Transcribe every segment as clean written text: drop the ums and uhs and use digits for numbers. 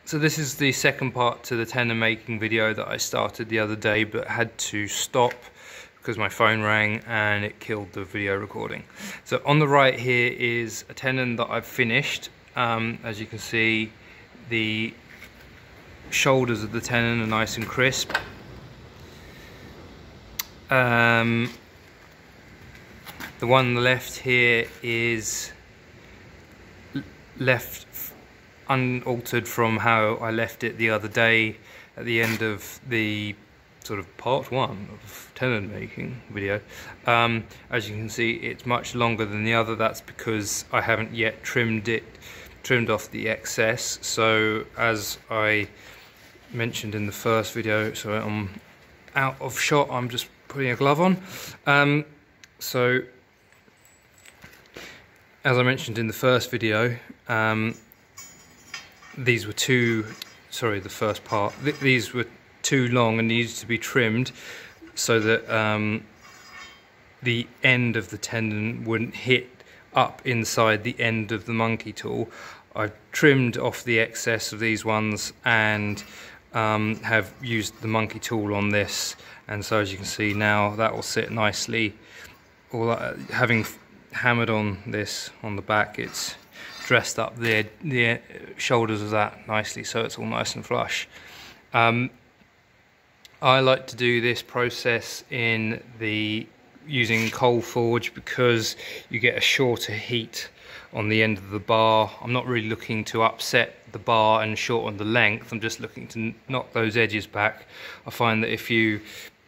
So this is the second part to the tenon making video that I started the other day, but had to stop because my phone rang and it killed the video recording. So on the right here is a tenon that I've finished. As you can see, the shoulders of the tenon are nice and crisp. The one on the left here is left unaltered from how I left it the other day at the end of the sort of part one of tenon making video. As you can see, it's much longer than the other. That's because I haven't yet trimmed off the excess. So as I mentioned in the first video, so I'm out of shot, I'm just putting a glove on. So as I mentioned in the first video, these were the first part, these were too long and needed to be trimmed so that the end of the tenon wouldn't hit up inside the end of the monkey tool. I've trimmed off the excess of these ones and have used the monkey tool on this, and so as you can see now that will sit nicely. Having hammered on this on the back, it's dressed up the shoulders of that nicely, so it's all nice and flush. I like to do this process using coal forge because you get a shorter heat on the end of the bar. I'm not really looking to upset the bar and shorten the length, I'm just looking to knock those edges back. I find that if you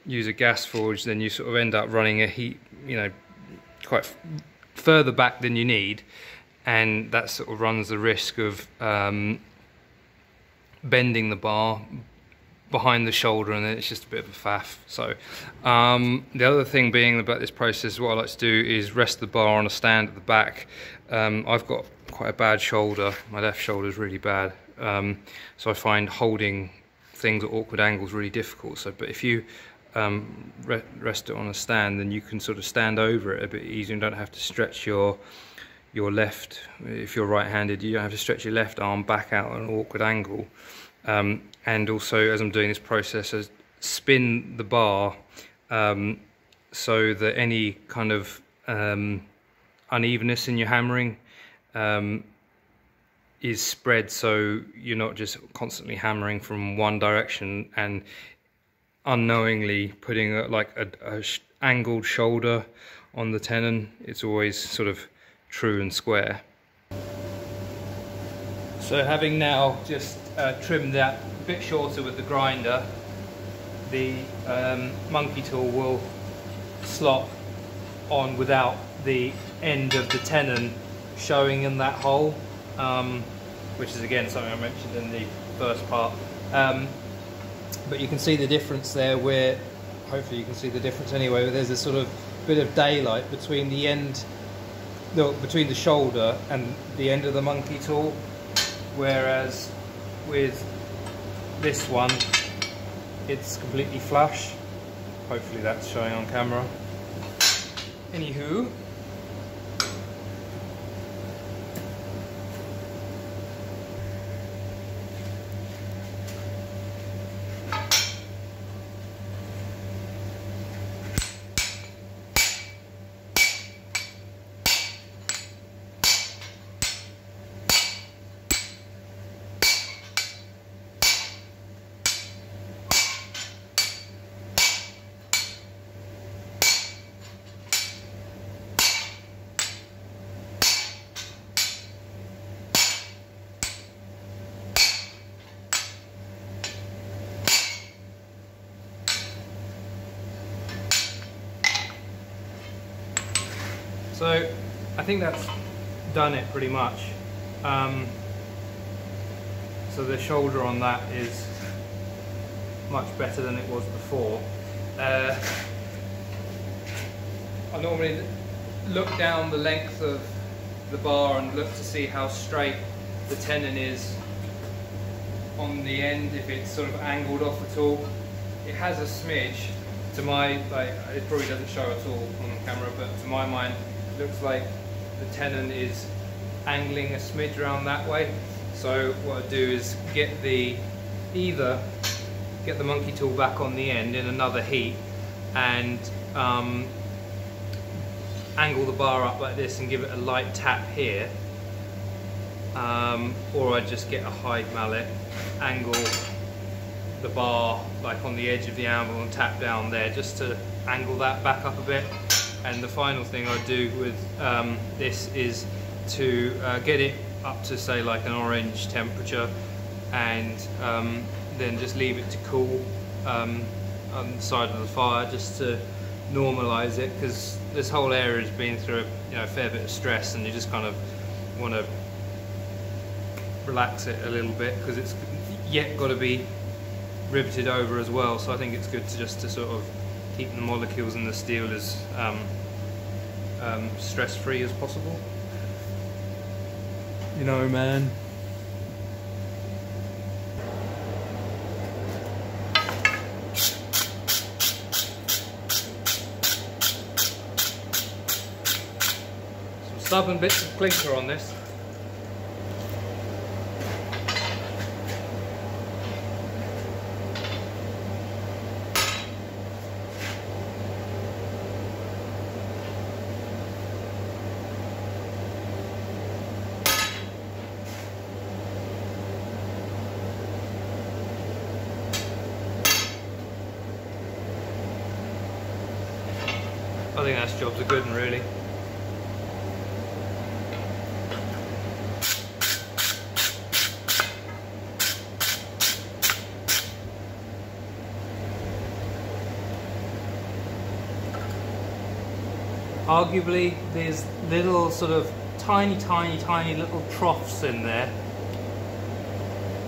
use a gas forge, then you sort of end up running a heat, quite further back than you need, and that sort of runs the risk of bending the bar behind the shoulder, and then it's just a bit of a faff. So the other thing being about this process, what I like to do is rest the bar on a stand at the back. I've got quite a bad shoulder, my left shoulder is really bad, so I find holding things at awkward angles really difficult. But if you rest it on a stand, then you can sort of stand over it a bit easier and don't have to stretch your left, if you're right-handed, you don't have to stretch your left arm back out at an awkward angle. And also, as I'm doing this process, I spin the bar so that any kind of unevenness in your hammering is spread, so you're not just constantly hammering from one direction and unknowingly putting a angled shoulder on the tenon. It's always sort of true and square. So having now just trimmed that a bit shorter with the grinder, the monkey tool will slot on without the end of the tenon showing in that hole, which is again something I mentioned in the first part. But you can see the difference there, where hopefully you can see the difference anyway, where there's a sort of bit of daylight between the end, between the shoulder and the end of the monkey tool, whereas with this one it's completely flush. Hopefully that's showing on camera. Anywho, so I think that's done it pretty much. So the shoulder on that is much better than it was before. I normally look down the length of the bar and look to see how straight the tenon is on the end, if it's sort of angled off at all. It has a smidge, to my, it probably doesn't show at all on camera, but to my mind, it looks like the tenon is angling a smidge around that way. So what I do is either get the monkey tool back on the end in another heat and angle the bar up like this and give it a light tap here, or I just get a hide mallet, angle the bar like on the edge of the anvil and tap down there just to angle that back up a bit. And the final thing I do with this is to get it up to say like an orange temperature, and then just leave it to cool on the side of the fire just to normalize it, because this whole area has been through a fair bit of stress, and you just kind of want to relax it a little bit because it's yet got to be riveted over as well. So I think it's good to sort of keep the molecules in the steel as stress-free as possible. You know, man. Some stubborn bits of clinker on this. I think that's job's a good one, really. Arguably, there's little sort of tiny little troughs in there,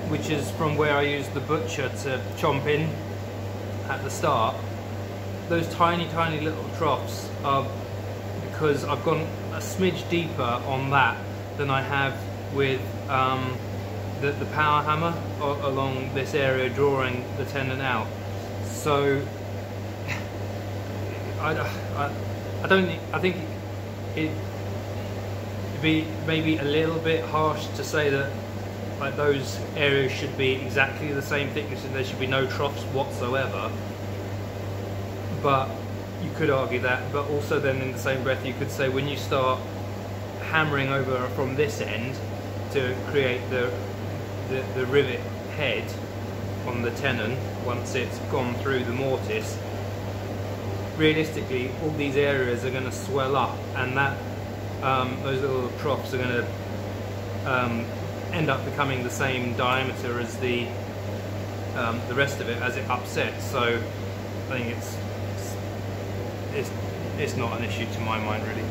which is from where I used the butcher to chomp in at the start. Those tiny little troughs are because I've gone a smidge deeper on that than I have with the power hammer along this area, drawing the tenon out. So I think it'd be maybe a little bit harsh to say that like those areas should be exactly the same thickness and there should be no troughs whatsoever. But you could argue that, but also then in the same breath you could say when you start hammering over from this end to create the rivet head on the tenon, once it's gone through the mortise, realistically all these areas are going to swell up, and that those little troughs are going to end up becoming the same diameter as the rest of it as it upsets. So I think it's not an issue to my mind, really.